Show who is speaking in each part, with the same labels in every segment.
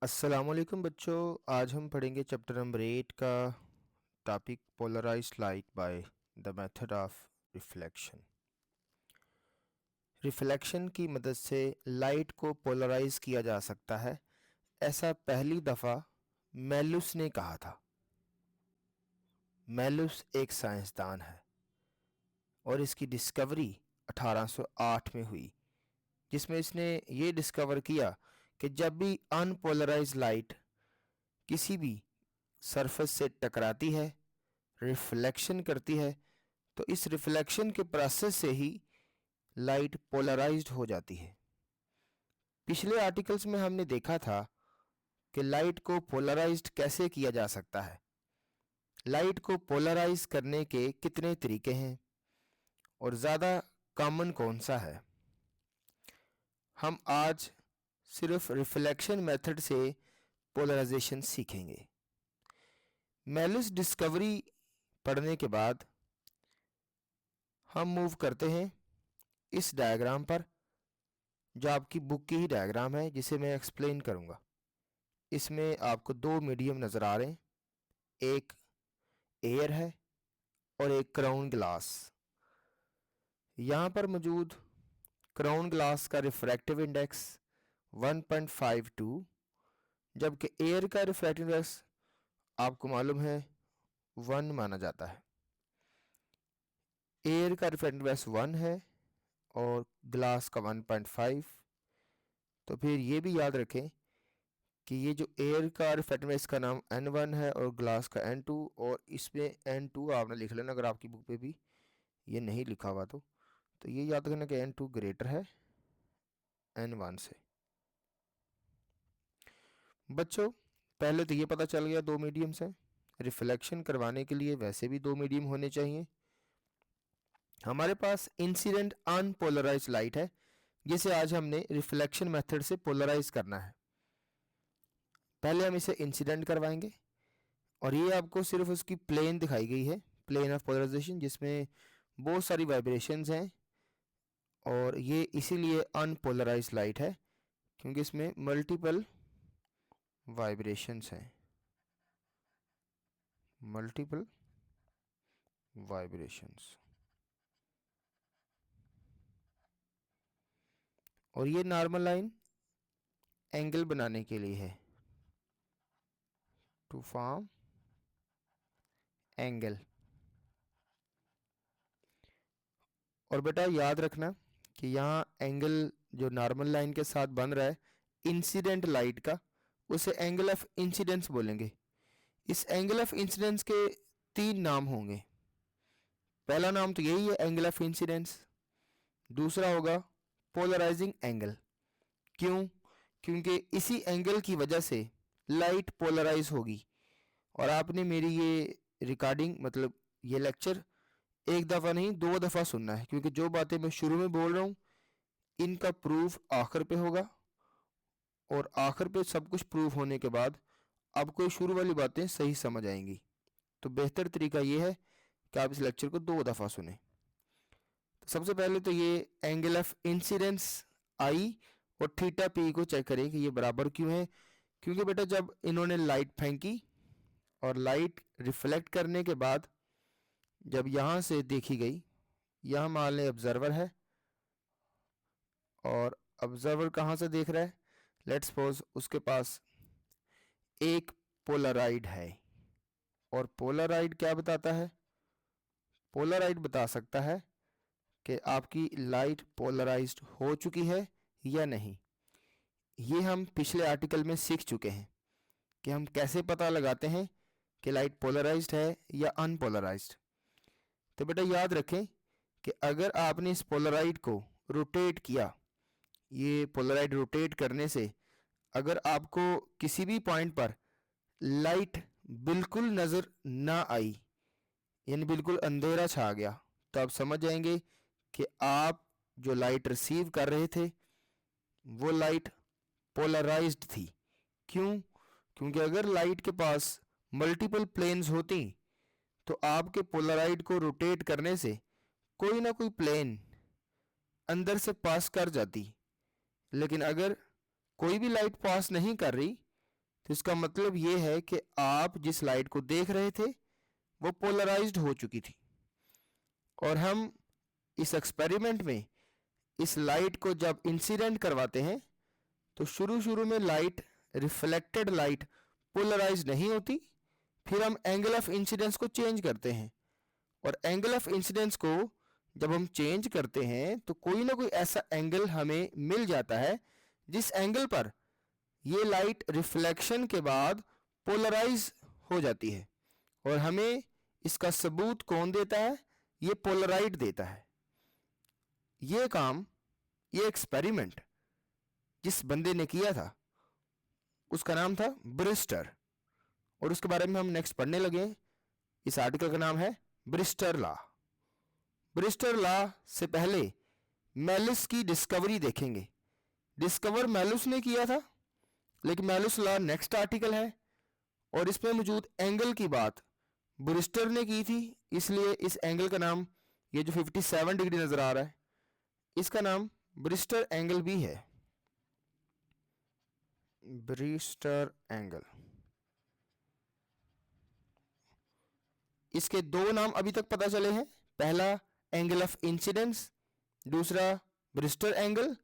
Speaker 1: अस्सलामुअलैकुम बच्चों। आज हम पढ़ेंगे चैप्टर नंबर 8 का topic polarised light by the method of reflection. Reflection की मदद से लाइट को पोलराइज किया जा सकता है, ऐसा पहली दफ़ा मेलुस ने कहा था। मेलुस एक साइंसदान है और इसकी डिस्कवरी 1808 में हुई, जिसमें इसने ये डिस्कवर किया कि जब भी अनपोलराइज्ड लाइट किसी भी सरफेस से टकराती है, रिफ्लेक्शन करती है, तो इस रिफ्लेक्शन के प्रोसेस से ही लाइट पोलराइज्ड हो जाती है। पिछले आर्टिकल्स में हमने देखा था कि लाइट को पोलराइज्ड कैसे किया जा सकता है, लाइट को पोलराइज करने के कितने तरीके हैं और ज़्यादा कॉमन कौन सा है। हम आज सिर्फ रिफ्लेक्शन मेथड से पोलराइजेशन सीखेंगे। मेलुस डिस्कवरी पढ़ने के बाद हम मूव करते हैं इस डायग्राम पर, जो आपकी बुक की ही डायग्राम है, जिसे मैं एक्सप्लेन करूंगा। इसमें आपको दो मीडियम नज़र आ रहे हैं, एक एयर है और एक क्राउन ग्लास। यहाँ पर मौजूद क्राउन ग्लास का रिफ्रैक्टिव इंडेक्स 1.52, जबकि एयर का रिफ्रैक्टिव इंडेक्स आपको मालूम है 1 माना जाता है। एयर का रिफ्रैक्टिव इंडेक्स 1 है और ग्लास का 1.5। तो फिर ये भी याद रखें कि ये जो एयर का रिफ्रैक्टिव इंडेक्स का नाम N1 है और ग्लास का N2, और इसमें N2 आपने लिख लेना अगर आपकी बुक पे भी ये नहीं लिखा हुआ तो ये याद रखना कि N2 ग्रेटर है N1 से। बच्चों, पहले तो ये पता चल गया दो मीडियम्स हैं। रिफ्लेक्शन करवाने के लिए वैसे भी दो मीडियम होने चाहिए। हमारे पास इंसिडेंट अनपोलराइज्ड लाइट है, जिसे आज हमने रिफ्लेक्शन मेथड से पोलराइज करना है। पहले हम इसे इंसिडेंट करवाएंगे और ये आपको सिर्फ उसकी प्लेन दिखाई गई है, प्लेन ऑफ पोलराइजेशन, जिसमें बहुत सारी वाइब्रेशंस हैं, और ये इसीलिए अनपोलराइज्ड लाइट है क्योंकि इसमें मल्टीपल वाइब्रेशंस हैं, मल्टीपल वाइब्रेशंस। और ये नॉर्मल लाइन एंगल बनाने के लिए है, टू फॉर्म एंगल। और बेटा याद रखना कि यहाँ एंगल जो नॉर्मल लाइन के साथ बन रहा है इंसिडेंट लाइट का, उसे एंगल ऑफ इंसिडेंस बोलेंगे। इस एंगल ऑफ इंसिडेंस के तीन नाम होंगे। पहला नाम तो यही है, एंगल ऑफ इंसिडेंस। दूसरा होगा पोलराइजिंग एंगल। क्यों? क्योंकि इसी एंगल की वजह से लाइट पोलराइज होगी। और आपने मेरी ये रिकॉर्डिंग, मतलब ये लेक्चर, एक दफ़ा नहीं दो दफ़ा सुनना है, क्योंकि जो बातें मैं शुरू में बोल रहा हूँ इनका प्रूफ आखिर पे होगा, और आखिर पे सब कुछ प्रूफ होने के बाद आपको ये शुरू वाली बातें सही समझ आएंगी। तो बेहतर तरीका ये है कि आप इस लेक्चर को दो दफ़ा सुने। तो सबसे पहले तो ये एंगल ऑफ इंसिडेंस आई और थीटा पी को चेक करें कि ये बराबर क्यों है। क्योंकि बेटा जब इन्होंने लाइट फेंकी और लाइट रिफ्लेक्ट करने के बाद जब यहाँ से देखी गई, यहाँ मान लें ऑब्जर्वर है और ऑब्जर्वर कहाँ से देख रहा है, लेट्स सपोज उसके पास एक पोलराइड है। और पोलराइड क्या बताता है? पोलराइड बता सकता है कि आपकी लाइट पोलराइज्ड हो चुकी है या नहीं। ये हम पिछले आर्टिकल में सीख चुके हैं कि हम कैसे पता लगाते हैं कि लाइट पोलराइज्ड है या अनपोलराइज्ड। तो बेटा याद रखें कि अगर आपने इस पोलराइड को रोटेट किया, ये पोलराइड रोटेट करने से अगर आपको किसी भी पॉइंट पर लाइट बिल्कुल नज़र ना आई, यानी बिल्कुल अंधेरा छा गया, तो आप समझ जाएंगे कि आप जो लाइट रिसीव कर रहे थे वो लाइट पोलराइज्ड थी। क्यों? क्योंकि अगर लाइट के पास मल्टीपल प्लेन्स होती तो आपके पोलराइड को रोटेट करने से कोई ना कोई प्लेन अंदर से पास कर जाती। लेकिन अगर कोई भी लाइट पास नहीं कर रही तो इसका मतलब ये है कि आप जिस लाइट को देख रहे थे वो पोलराइज्ड हो चुकी थी, और हम इस एक्सपेरिमेंट में इस लाइट को जब इंसिडेंट करवाते हैं तो शुरू में लाइट, रिफ्लेक्टेड लाइट पोलराइज नहीं होती, फिर हम एंगल ऑफ इंसिडेंस को चेंज करते हैं, और एंगल ऑफ इंसिडेंस को जब हम चेंज करते हैं तो कोई ना कोई ऐसा एंगल हमें मिल जाता है जिस एंगल पर ये लाइट रिफ्लेक्शन के बाद पोलराइज हो जाती है, और हमें इसका सबूत कौन देता है? ये पोलराइट देता है। ये काम, ये एक्सपेरिमेंट जिस बंदे ने किया था उसका नाम था ब्रिस्टर, और उसके बारे में हम नेक्स्ट पढ़ने लगे। इस आर्टिकल का नाम है ब्रिस्टर लॉ। ब्रिस्टर लॉ से पहले मैलुस की डिस्कवरी देखेंगे। डिस्कवर मैलुस ने किया था, लेकिन मैलुस लॉ नेक्स्ट आर्टिकल है, और इसमें मौजूद एंगल की बात ब्रिस्टर ने की थी, इसलिए इस एंगल का नाम, ये जो 57 डिग्री नजर आ रहा है, इसका नाम ब्रिस्टर एंगल भी है। ब्रिस्टर एंगल, इसके दो नाम अभी तक पता चले हैं, पहला एंगल ऑफ इंसिडेंस, दूसरा ब्रिस्टर एंगल,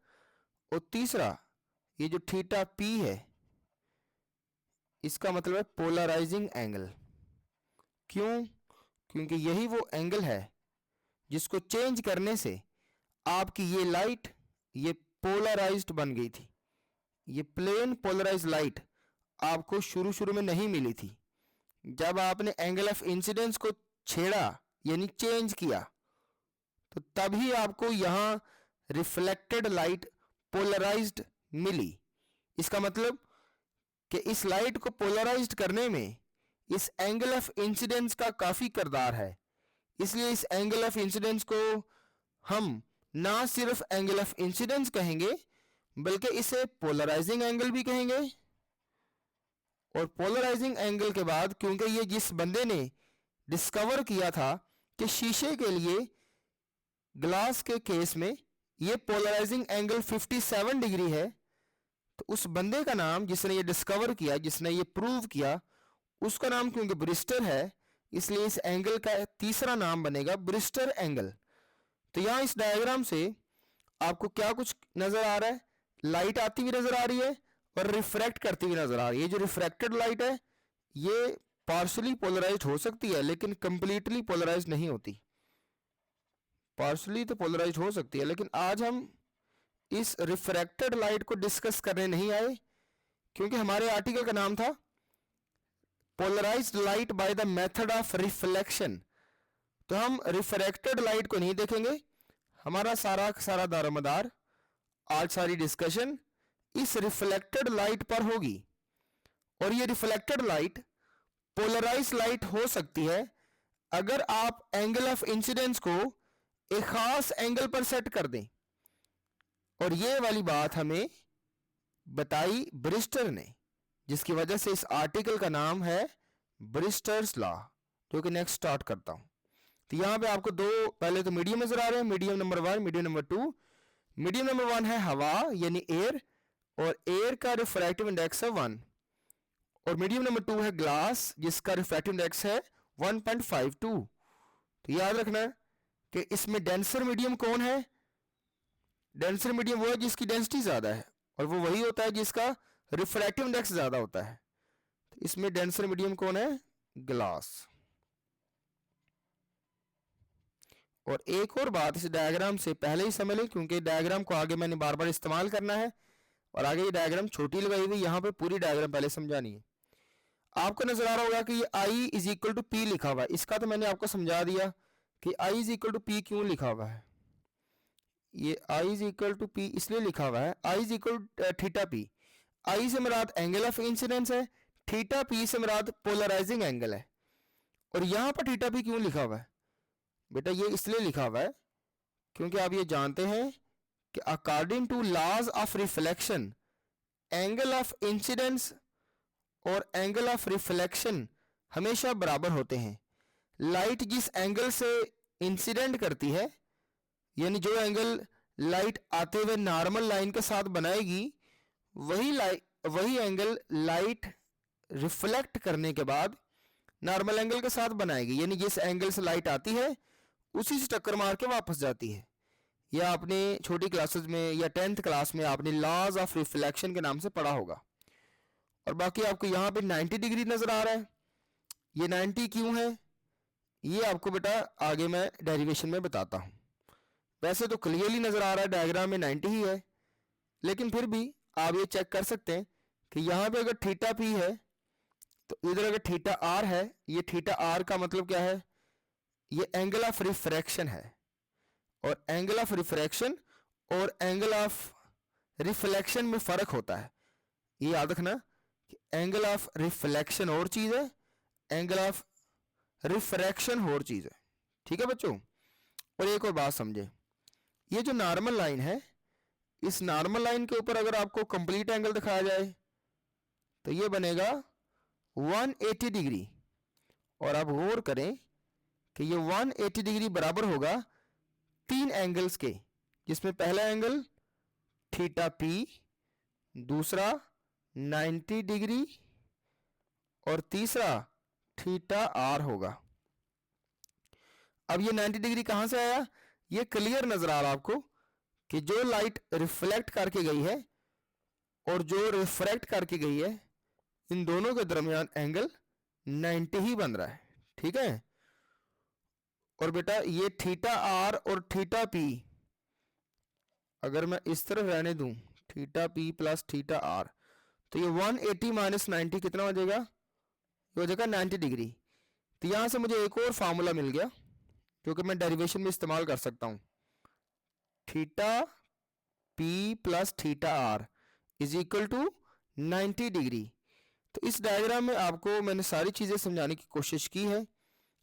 Speaker 1: और तीसरा ये जो थीटा पी है इसका मतलब है पोलराइजिंग एंगल। क्यों? क्योंकि यही वो एंगल है जिसको चेंज करने से आपकी ये लाइट, ये पोलराइज्ड बन गई थी। ये प्लेन पोलराइज्ड लाइट आपको शुरू में नहीं मिली थी। जब आपने एंगल ऑफ इंसिडेंस को छेड़ा यानी चेंज किया, तो तभी आपको यहां रिफ्लेक्टेड लाइट पोलराइज्ड मिली। इसका मतलब कि इस लाइट को पोलराइज्ड करने में इस एंगल ऑफ इंसिडेंस का काफी किरदार है। इसलिए इस एंगल ऑफ इंसिडेंस को हम ना सिर्फ एंगल ऑफ इंसिडेंस कहेंगे, बल्कि इसे पोलराइजिंग एंगल भी कहेंगे। और पोलराइजिंग एंगल के बाद, क्योंकि ये जिस बंदे ने डिस्कवर किया था कि शीशे के लिए, ग्लास के केस में ये पोलराइजिंग एंगल 57 डिग्री है, तो उस बंदे का नाम, जिसने ये डिस्कवर किया, जिसने ये प्रूव किया, उसका नाम क्योंकि ब्रिस्टर है, इसलिए इस एंगल का तीसरा नाम बनेगा ब्रिस्टर एंगल। तो यहां इस डायग्राम से आपको क्या कुछ नजर आ रहा है? लाइट आती हुई नजर आ रही है और रिफ्रैक्ट करती हुई नजर आ रही है। ये जो रिफ्रैक्टेड लाइट है ये पार्शली पोलराइज्ड हो सकती है, लेकिन कंप्लीटली पोलराइज्ड नहीं होती। पार्शली तो पोलराइज्ड हो सकती है, लेकिन आज हम इस रिफ्रैक्टेड लाइट को डिस्कस करने नहीं आए, क्योंकि हमारे आर्टिकल का नाम था polarised light by the method of reflection. तो हम रिफ्रैक्टेड लाइट को नहीं देखेंगे। हमारा सारा दारोमदार, आज सारी डिस्कशन इस रिफ्लेक्टेड लाइट पर होगी। और ये रिफ्लेक्टेड लाइट पोलराइज्ड लाइट हो सकती है अगर आप एंगल ऑफ इंसिडेंस को एक खास एंगल पर सेट कर दें। और ये वाली बात हमें बताई ब्रिस्टर ने, जिसकी वजह से इस आर्टिकल का नाम है ब्रिस्टर्स लॉ, जो कि नेक्स्ट स्टार्ट करता हूं। तो यहां पे आपको दो, पहले तो मीडियम नजर आ रहे हैं, medium number 1, medium number 2। Medium number 1 है हवा यानी एयर, और एयर का रिफ्रैक्टिव इंडेक्स है 1। और मीडियम नंबर 2 है ग्लास, जिसका रिफ्रैक्टिव इंडेक्स है 1.52। तो याद रखना कि इसमें डेंसर मीडियम कौन है? डेंसर मीडियम वो है जिसकी डेंसिटी ज्यादा है, और वो वही होता है जिसका रिफ्रैक्टिव इंडेक्स ज्यादा होता है। तो इसमें डेंसर मीडियम कौन है? ग्लास। और एक और बात इस डायग्राम से पहले ही समझ लें, क्योंकि डायग्राम को आगे मैंने बार बार इस्तेमाल करना है, और आगे ये डायग्राम छोटी लगाई हुई, यहाँ पे पूरी डायग्राम पहले समझानी है। आपको नजर आ रहा होगा कि ये I is equal to p लिखा हुआ है। इसका तो मैंने आपको समझा दिया कि I is equal to p क्यों लिखा हुआ है। ये I is equal to p इसलिए लिखा हुआ है, I is equal theta p. I से मुराद एंगल ऑफ इंसिडेंस है, थीटा पी से मुराद पोलराइजिंग एंगल है। और यहां पर थीटा पी क्यों लिखा हुआ है? बेटा ये इसलिए लिखा हुआ है क्योंकि आप ये जानते हैं कि according to laws of reflection, angle of incidence और एंगल ऑफ रिफ्लेक्शन हमेशा बराबर होते हैं। लाइट जिस एंगल से इंसिडेंट करती है, यानी जो एंगल लाइट आते हुए नॉर्मल लाइन के साथ बनाएगी, वही एंगल लाइट रिफ्लेक्ट करने के बाद नॉर्मल एंगल के साथ बनाएगी, यानी जिस एंगल से लाइट आती है उसी से टक्कर मार के वापस जाती है। या आपने छोटी क्लासेस में या 10th क्लास में आपने लॉज ऑफ रिफ्लेक्शन के नाम से पढ़ा होगा। और बाकी आपको यहाँ पे 90 डिग्री नजर आ रहा है, ये 90 क्यों है ये आपको बेटा आगे मैं डेरिवेशन में बताता हूँ। वैसे तो क्लियरली नजर आ रहा है डायग्राम में 90 ही है, लेकिन फिर भी आप ये चेक कर सकते हैं कि यहाँ पे अगर थीटा पी है तो इधर अगर थीटा आर है, ये थीटा आर का मतलब क्या है, ये एंगल ऑफ रिफ्रैक्शन है। और एंगल ऑफ रिफ्रैक्शन और एंगल ऑफ रिफ्लेक्शन में फर्क होता है, ये याद रखना कि एंगल ऑफ रिफ्लेक्शन और चीज है, एंगल ऑफ रिफ्रैक्शन और चीज है। ठीक है बच्चों। और एक और बात समझे, ये जो नॉर्मल लाइन है, इस नॉर्मल लाइन के ऊपर अगर आपको कंप्लीट एंगल दिखाया जाए तो ये बनेगा 180 डिग्री। और आप गौर करें कि ये 180 डिग्री बराबर होगा 3 एंगल्स के, जिसमें पहला एंगल थीटा पी, दूसरा 90 डिग्री और तीसरा थीटा आर होगा। अब ये 90 डिग्री कहां से आया, ये क्लियर नजर आ रहा है आपको कि जो लाइट रिफ्लेक्ट करके गई है और जो रिफ्रैक्ट करके गई है, इन दोनों के दरमियान एंगल 90 ही बन रहा है। ठीक है। और बेटा ये थीटा आर और थीटा पी अगर मैं इस तरफ रहने दूं, theta p plus theta r, तो ये 180 माइनस 90 कितना हो जाएगा, ये हो जाएगा 90 डिग्री। तो यहां से मुझे एक और फार्मूला मिल गया जो कि मैं डेरिवेशन में इस्तेमाल कर सकता हूं, theta p plus theta r is equal to 90 degree. तो इस डायग्राम में आपको मैंने सारी चीजें समझाने की कोशिश की है।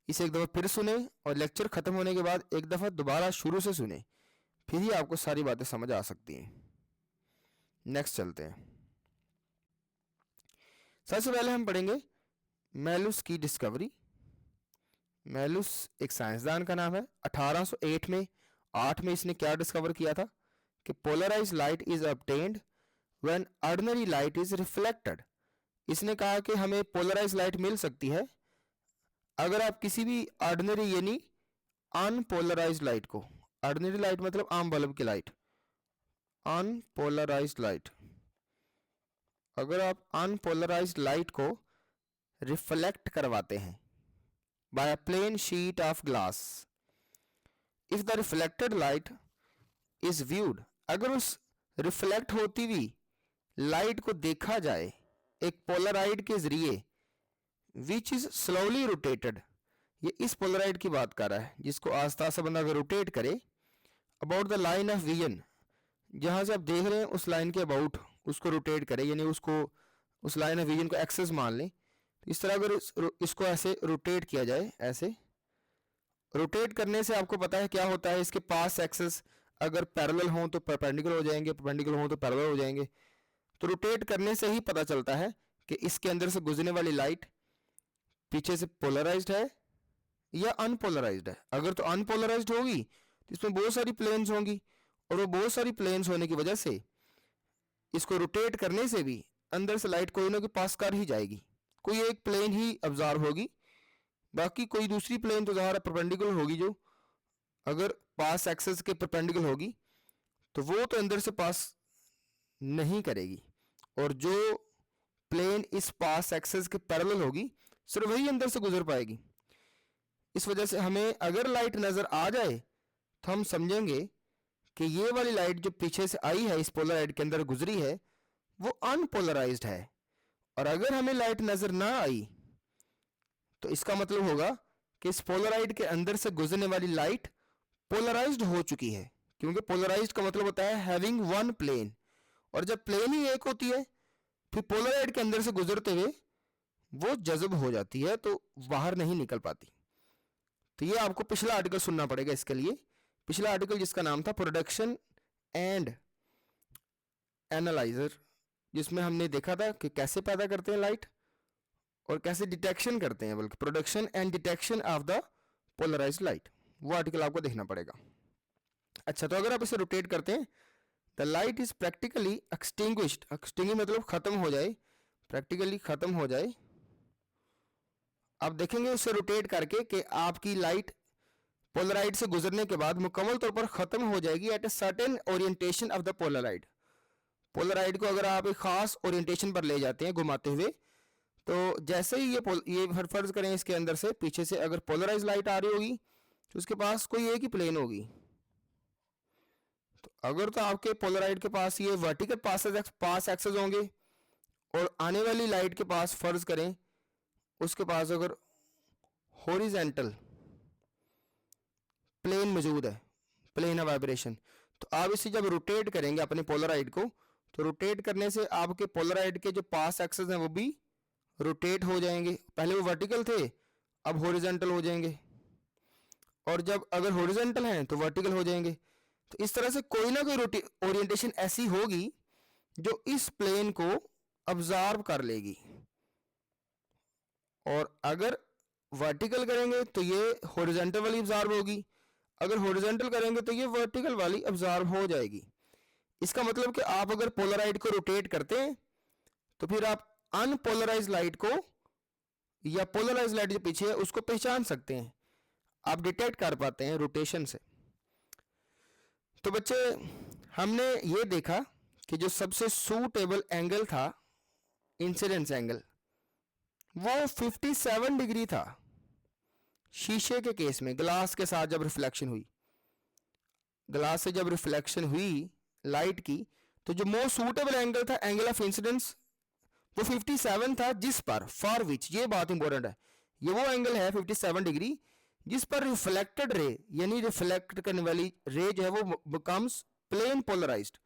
Speaker 1: इसे एक दफा फिर सुने और लेक्चर खत्म होने के बाद एक दफा दोबारा शुरू से सुने, फिर ही आपको सारी बातें समझ आ सकती हैं। नेक्स्ट चलते हैं। सबसे पहले हम पढ़ेंगे मैलुस की डिस्कवरी। मैलुस एक साइंसदान का नाम है। 1808 में इसने क्या डिस्कवर किया था कि polarised light is obtained when ordinary light is reflected. इसने कहा कि हमें पोलराइज्ड लाइट मिल सकती है अगर आप किसी भी ऑर्डिनरी यानी अनपोलराइज्ड लाइट को, ऑर्डिनरी लाइट मतलब आम बल्ब की लाइट, अनपोलराइज्ड लाइट, अगर आप अनपोलराइज्ड लाइट को रिफ्लेक्ट करवाते हैं by a plain sheet of glass, if the reflected light is viewed, अगर उस रिफ्लेक्ट होती हुई लाइट को देखा जाए एक पोलराइड के जरिए, विच इज स्लोली रोटेटेड, ये इस पोलराइड की बात कर रहा है जिसको आस्ता आस्ता बंदा अगर रोटेट करे about the line of vision, जहां से आप देख रहे हैं उस लाइन के अबाउट उसको रोटेट करे, यानी उसको उस लाइन ऑफ विजन को एक्सेस मान लें। तो इस तरह अगर इसको ऐसे रोटेट किया जाए, ऐसे रोटेट करने से आपको पता है क्या होता है, इसके पास एक्सेस अगर पैरेलल हों तो परपेंडिकुलर हो जाएंगे, परपेंडिकुलर हों तो पैरेलल हो जाएंगे। तो रोटेट करने से ही पता चलता है कि इसके अंदर से गुजरने वाली लाइट पीछे से पोलराइज्ड है या अनपोलराइज्ड है। अगर तो अनपोलराइज्ड होगी तो इसमें बहुत सारी प्लेन्स होंगी, और वो बहुत सारी प्लेन्स होने की वजह से इसको रोटेट करने से भी अंदर से लाइट कोई ना कोई पास कर ही जाएगी, कोई एक प्लेन ही ऑब्जर्व होगी, बाकी कोई दूसरी प्लेन तो ज़ाहिर परपेंडिकुलर होगी, जो अगर पास एक्सेस के परपेंडिकुलर होगी तो वो तो अंदर से पास नहीं करेगी, और जो प्लेन इस पास एक्सेस के पैरेलल होगी सिर्फ वही अंदर से गुजर पाएगी। इस वजह से हमें अगर लाइट नजर आ जाए तो हम समझेंगे कि ये वाली लाइट जो पीछे से आई है इस पोलराइड के अंदर गुजरी है वो अनपोलराइज्ड है, और अगर हमें लाइट नजर ना आई तो इसका मतलब होगा कि इस पोलराइड के अंदर से गुजरने वाली लाइट पोलराइज्ड हो चुकी है, क्योंकि पोलराइज्ड का मतलब होता है हैविंग वन प्लेन, और जब प्लेन ही एक होती है फिर पोलराइड के अंदर से गुजरते हुए वो जज़ब हो जाती है तो बाहर नहीं निकल पाती। तो ये आपको पिछला आर्टिकल सुनना पड़ेगा इसके लिए, पिछला आर्टिकल जिसका नाम था प्रोडक्शन एंड एनालाइजर, जिसमें हमने देखा था कि कैसे पैदा करते हैं लाइट और कैसे डिटेक्शन करते हैं, बल्कि production and detection of the polarised light, वो आर्टिकल आपको देखना पड़ेगा। अच्छा, तो अगर आप इसे रोटेट करते हैं the light is practically extinguished, extinguish मतलब खत्म हो जाए, प्रैक्टिकली ख़त्म हो जाए, आप देखेंगे उसे रोटेट करके कि आपकी लाइट पोलराइड से गुजरने के बाद मुकम्मल तौर पर ख़त्म हो जाएगी at a certain orientation of the polaroid. Polaroid को अगर आप एक ख़ास ओरिएंटेशन पर ले जाते हैं घुमाते हुए, तो जैसे ही ये फर्ज करें इसके अंदर से पीछे से अगर पोलराइज लाइट आ रही होगी तो उसके पास कोई एक ही प्लेन होगी। तो अगर तो आपके पोलराइड के पास ये वर्टिकल पास एक्सेस होंगे और आने वाली लाइट के पास फर्ज करें उसके पास अगर हॉरिजेंटल प्लेन मौजूद है, प्लेन ऑफ वाइब्रेशन, तो आप इसे जब रोटेट करेंगे अपने पोलराइड को, तो रोटेट करने से आपके पोलराइड के जो पास एक्सेस हैं वो भी रोटेट हो जाएंगे। पहले वो वर्टिकल थे, अब हॉरिजेंटल हो जाएंगे, और जब अगर हॉरिजेंटल हैं तो वर्टिकल हो जाएंगे। तो इस तरह से कोई ना कोई ओरिएंटेशन ऐसी होगी जो इस प्लेन को ऑब्जर्व कर लेगी, और अगर वर्टिकल करेंगे तो ये हॉरिजेंटल वाली ऑब्जर्व होगी, अगर हॉरिजेंटल करेंगे तो ये वर्टिकल वाली ऑब्जर्व हो जाएगी। इसका मतलब कि आप अगर पोलराइड को रोटेट करते हैं तो फिर आप अनपोलराइज लाइट को या पोलराइज लाइट जो पीछे है उसको पहचान सकते हैं, आप डिटेक्ट कर पाते हैं रोटेशन से। तो बच्चे हमने ये देखा कि जो सबसे सूटेबल एंगल था इंसिडेंस एंगल वो 57 डिग्री था। शीशे के केस में ग्लास के साथ जब रिफ्लेक्शन हुई, ग्लास से जब रिफ्लेक्शन हुई लाइट की, तो जो मोस्ट सूटेबल एंगल था एंगल ऑफ इंसिडेंस वो 57 था, जिस पर फॉर विच, ये बात इंपॉर्टेंट है, ये वो एंगल है 57 डिग्री जिस पर रिफ्लेक्टेड रे यानी रिफ्लेक्ट करने वाली रे जो है वो बिकम्स प्लेन पोलराइज्ड,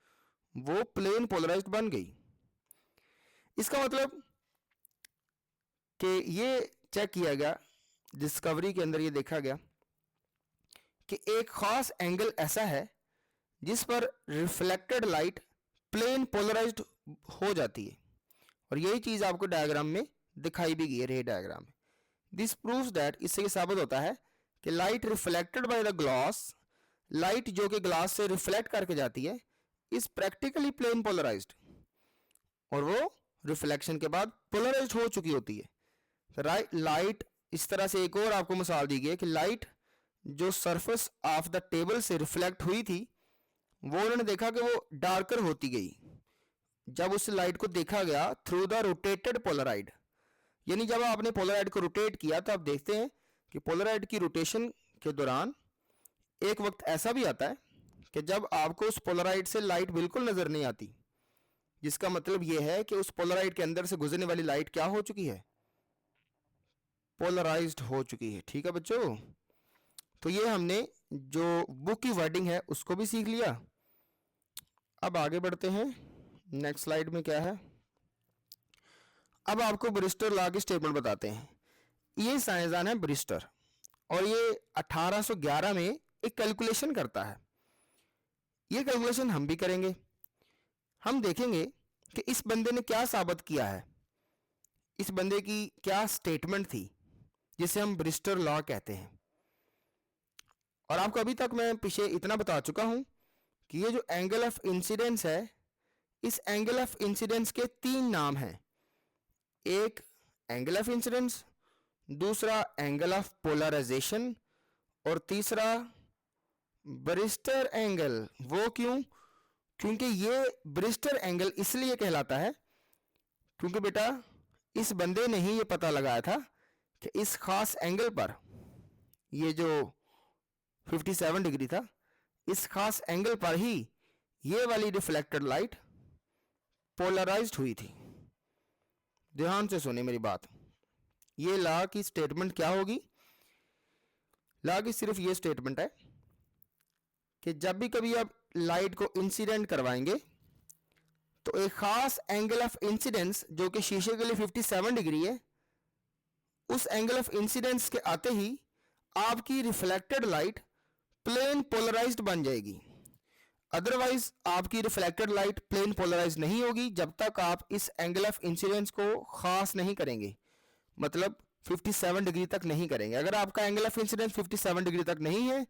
Speaker 1: वो प्लेन पोलराइज्ड बन गई। इसका मतलब कि ये चेक किया गया, डिस्कवरी के अंदर ये देखा गया कि एक खास एंगल ऐसा है जिस पर रिफ्लेक्टेड लाइट प्लेन पोलराइज्ड हो जाती है, और यही चीज़ आपको डायग्राम में दिखाई भी गई है, रे डायग्राम में। दिस प्रूव्स दैट, इससे ये साबित होता है कि light reflected by the glass, light जो कि ग्लास से रिफ्लेक्ट करके जाती है, इज प्रैक्टिकली प्लेन पोलराइज्ड, और वो रिफ्लेक्शन के बाद पोलराइज्ड हो चुकी होती है। लाइट इस तरह से एक और आपको मिसाल दी गई है कि लाइट जो सरफेस ऑफ द टेबल से रिफ्लेक्ट हुई थी वो उन्होंने देखा कि वो डार्कर होती गई जब उस लाइट को देखा गया थ्रू द रोटेटेड पोलराइड। यानी जब आपने पोलराइड को रोटेट किया तो आप देखते हैं कि पोलराइड की रोटेशन के दौरान एक वक्त ऐसा भी आता है कि जब आपको उस पोलराइड से लाइट बिल्कुल नज़र नहीं आती, जिसका मतलब यह है कि उस पोलराइड के अंदर से गुजरने वाली लाइट क्या हो चुकी है, पोलराइज्ड हो चुकी है। ठीक है बच्चों, तो ये हमने जो बुक की वर्डिंग है उसको भी सीख लिया। अब आगे बढ़ते हैं, नेक्स्ट स्लाइड में क्या है। अब आपको ब्रिस्टर लॉ की स्टेटमेंट बताते हैं। ये साइंसदान है ब्रिस्टर, और ये 1811 में एक कैलकुलेशन करता है। ये कैलकुलेशन हम भी करेंगे। हम देखेंगे कि इस बंदे ने क्या साबित किया है, इस बंदे की क्या स्टेटमेंट थी जिसे हम ब्रिस्टर लॉ कहते हैं। और आपको अभी तक मैं पीछे इतना बता चुका हूं कि ये जो एंगल ऑफ इंसिडेंस है, इस एंगल ऑफ इंसिडेंस के 3 नाम हैं। एक एंगल ऑफ इंसिडेंस, दूसरा एंगल ऑफ पोलराइजेशन, और तीसरा ब्रिस्टर एंगल। वो क्यों? क्योंकि ये ब्रिस्टर एंगल इसलिए कहलाता है क्योंकि बेटा इस बंदे ने ही ये पता लगाया था कि इस खास एंगल पर, ये जो 57 डिग्री था, इस खास एंगल पर ही ये वाली रिफ्लेक्टेड लाइट पोलराइज्ड हुई थी। ध्यान से सुने मेरी बात। ये लॉ की स्टेटमेंट क्या होगी? लॉ की सिर्फ ये स्टेटमेंट है कि जब भी कभी आप लाइट को इंसिडेंट करवाएंगे तो एक खास एंगल ऑफ इंसिडेंस जो कि शीशे के लिए 57 डिग्री है, उस एंगल ऑफ इंसिडेंस के आते ही आपकी रिफ्लेक्टेड लाइट प्लेन पोलराइज्ड बन जाएगी। अदरवाइज आपकी रिफ्लेक्टेड लाइट प्लेन पोलराइज्ड नहीं होगी जब तक आप इस एंगल ऑफ इंसिडेंस को खास नहीं करेंगे, मतलब 57 डिग्री तक नहीं करेंगे। अगर आपका एंगल ऑफ इंसिडेंस 57 डिग्री तक नहीं है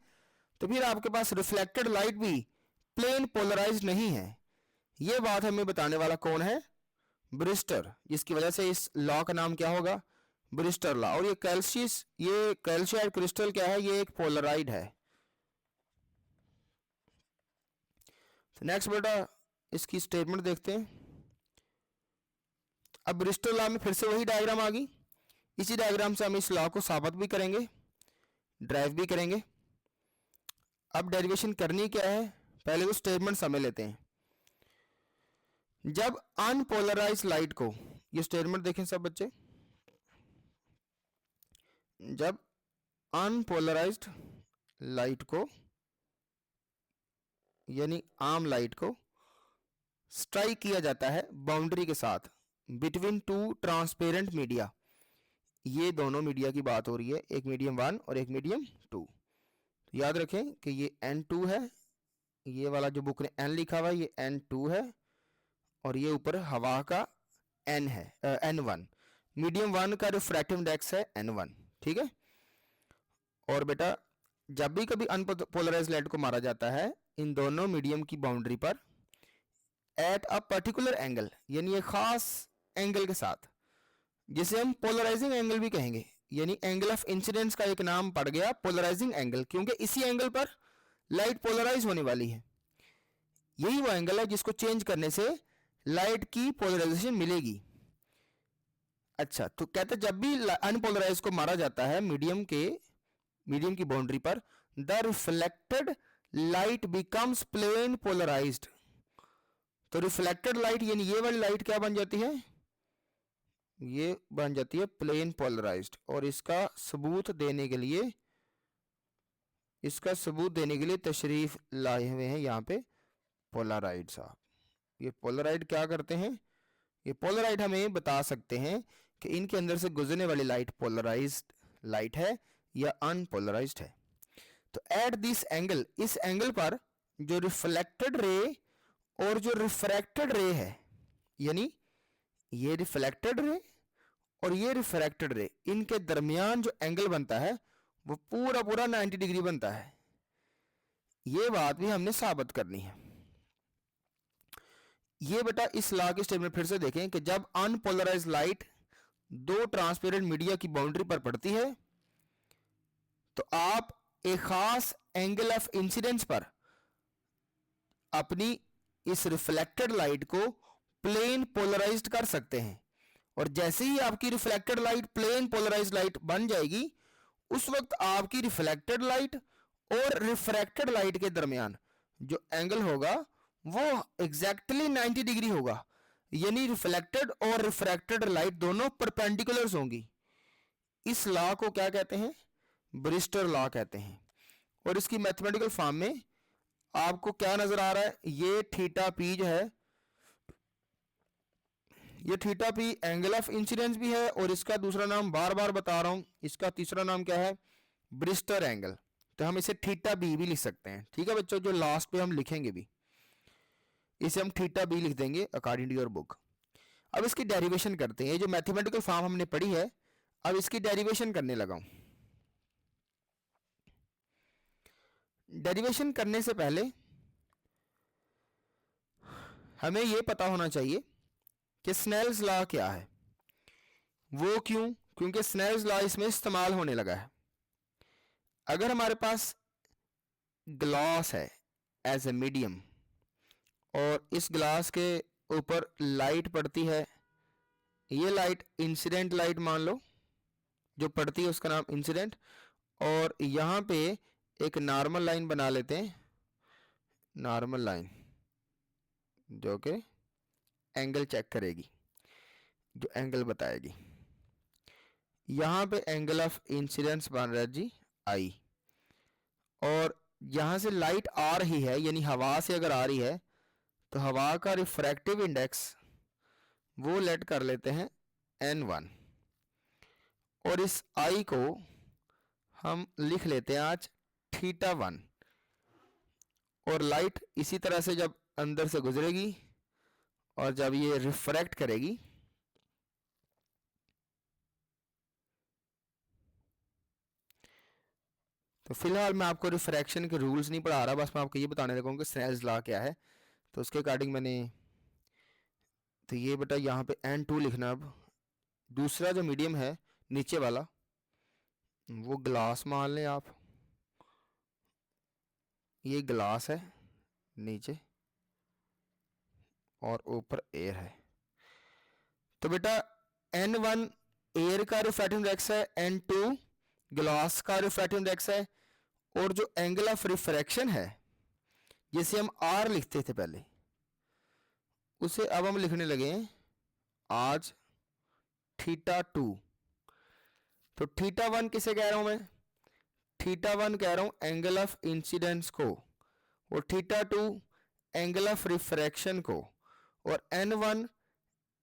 Speaker 1: तो फिर आपके पास रिफ्लेक्टेड लाइट भी प्लेन पोलराइज्ड नहीं है। यह बात हमें बताने वाला कौन है? ब्रिस्टर, जिसकी वजह से इस लॉ का नाम क्या होगा, ब्रिस्टर लॉ। और ये कैल्शियम क्रिस्टल क्या है, ये एक पोलराइड है। नेक्स्ट बेटा इसकी स्टेटमेंट देखते हैं। अब ब्रिस्टर लॉ में फिर से वही डायग्राम आ गई। इसी डायग्राम से हम इस लॉ को साबित भी करेंगे, ड्राइव भी करेंगे। अब डेरिवेशन करनी क्या है, पहले वो स्टेटमेंट समझ लेते हैं। जब अनपोलराइज लाइट को, ये स्टेटमेंट देखें सब बच्चे, जब अनपोलराइज्ड लाइट को यानी आम लाइट को स्ट्राइक किया जाता है बाउंड्री के साथ बिटवीन टू ट्रांसपेरेंट मीडिया, ये दोनों मीडिया की बात हो रही है, एक मीडियम 1 और एक मीडियम 2। याद रखें कि ये N2 है, ये वाला जो बुक ने N लिखा हुआ है ये N2 है, और ये ऊपर हवा का N है, N1। मीडियम 1 का रिफ्रैक्टिव इंडेक्स है N1, ठीक है। और बेटा जब भी कभी अनपोलराइज्ड लाइट को मारा जाता है इन दोनों मीडियम की बाउंड्री पर एट अ पर्टिकुलर एंगल, यानी एक खास एंगल के साथ, जिसे हम पोलराइजिंग एंगल भी कहेंगे, यानी एंगल ऑफ इंसिडेंस का एक नाम पड़ गया पोलराइजिंग एंगल, क्योंकि इसी एंगल पर लाइट पोलराइज होने वाली है। यही वो एंगल है जिसको चेंज करने से लाइट की पोलराइजेशन मिलेगी। अच्छा, तो कहते जब भी अनपोलराइज को मारा जाता है मीडियम की बाउंड्री पर, the reflected light becomes plane polarised. तो रिफ्लेक्टेड लाइट यानी ये वाली लाइट क्या बन जाती है, ये बन जाती है प्लेन पोलराइज्ड। और इसका सबूत देने के लिए तशरीफ लाए हुए हैं यहाँ पे पोलराइड साहब। ये पोलराइड क्या करते हैं, ये पोलराइड हमें बता सकते हैं कि इनके अंदर से गुजरने वाली लाइट पोलराइज्ड लाइट है या अनपोलराइज्ड है। तो एट दिस एंगल, इस एंगल पर जो रिफ्लेक्टेड रे और जो रिफ्रैक्टेड रे है, यानी ये रिफ्लेक्टेड रे और ये रिफ्रैक्टेड रे, इनके दरमियान जो एंगल बनता है वो पूरा 90 डिग्री बनता है। ये बात भी हमने साबित करनी है। ये बेटा इस लॉ की स्टेटमेंट फिर से देखें कि जब अनपोलराइज्ड लाइट दो ट्रांसपेरेंट मीडिया की बाउंड्री पर पड़ती है तो आप एक खास एंगल ऑफ इंसिडेंस पर अपनी इस रिफ्लेक्टेड लाइट को प्लेन पोलराइज्ड कर सकते हैं। और जैसे ही आपकी reflected light plane polarised light बन जाएगी, उस वक्त आपकी रिफ्लेक्टेड लाइट और रिफ्रैक्टेड लाइट के दरमियान जो एंगल होगा वो एग्जैक्टली 90 डिग्री होगा, यानी रिफ्लेक्टेड और रिफ्रैक्टेड लाइट दोनों परपेंडिकुलर्स होंगी। इस लॉ को क्या कहते हैं, ब्रिस्टर लॉ कहते हैं। और इसकी मैथमेटिकल फॉर्म में आपको क्या नजर आ रहा है, ये थीटा पी जो है, ये theta P angle of incidence भी है, और इसका दूसरा नाम बार बार बता रहा हूं, इसका तीसरा नाम क्या है, ब्रिस्टर एंगल। तो हम इसे थीटा बी भी लिख सकते हैं, ठीक है बच्चों। जो लास्ट पे हम लिखेंगे भी इसे हम थीटा बी लिख देंगे अकॉर्डिंग टू योर बुक। अब इसकी डेरिवेशन करते हैं। ये जो मैथमेटिकल फॉर्म हमने पढ़ी है, अब इसकी डेरिवेशन करने लगा हूं। डेरिवेशन करने से पहले हमें यह पता होना चाहिए कि स्नेल्स लॉ क्या है। वो क्यों, क्योंकि स्नेल्स लॉ इसमें इस्तेमाल होने लगा है। अगर हमारे पास ग्लास है एज ए मीडियम और इस ग्लास के ऊपर लाइट पड़ती है, ये लाइट इंसिडेंट लाइट मान लो, जो पड़ती है उसका नाम इंसिडेंट, और यहाँ पे एक नॉर्मल लाइन बना लेते हैं, नॉर्मल लाइन जो कि एंगल चेक करेगी, जो एंगल बताएगी। यहाँ पे एंगल ऑफ इंसिडेंस बन रहा है जी आई, और यहाँ से लाइट आ रही है, यानी हवा से अगर आ रही है तो हवा का रिफ्रैक्टिव इंडेक्स वो लेट कर लेते हैं N1, और इस I को हम लिख लेते हैं आज θ1। और लाइट इसी तरह से जब अंदर से गुजरेगी और जब ये रिफ्रैक्ट करेगी तो फिलहाल मैं आपको रिफ्रैक्शन के रूल्स नहीं पढ़ा रहा, बस मैं आपको ये बताने लगा हूँ कि स्नेल्स लॉ क्या है। तो उसके अकॉर्डिंग मैंने तो ये बेटा यहाँ पे N2 लिखना। अब दूसरा जो मीडियम है नीचे वाला, वो ग्लास मान लें आप, ये ग्लास है नीचे और ऊपर एयर है। तो बेटा N1 एयर का रिफ्रैक्टिव इंडेक्स है, N2 ग्लास का रिफ्रैक्टिव इंडेक्स है, और जो एंगल ऑफ रिफ्रैक्शन है जिसे हम R लिखते थे पहले, उसे अब हम लिखने लगे हैं आज θ2। तो θ1 किसे कह रहा हूं मैं? θ1 कह रहा हूं एंगल ऑफ इंसिडेंस को, और θ2 एंगल ऑफ रिफ्रैक्शन को, और N1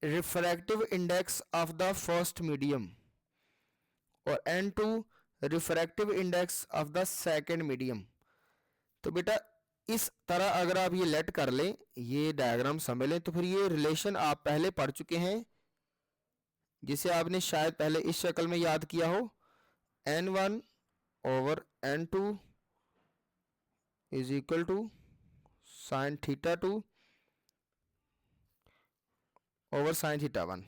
Speaker 1: refractive index of the first medium, और N2 refractive index of the second medium. तो बेटा इस तरह अगर आप ये लेट कर लें, ये डायग्राम समझ लें, तो फिर ये रिलेशन आप पहले पढ़ चुके हैं, जिसे आपने शायद पहले इस शक्ल में याद किया हो, N1 over N2 is equal to sine θ2 over sine θ1।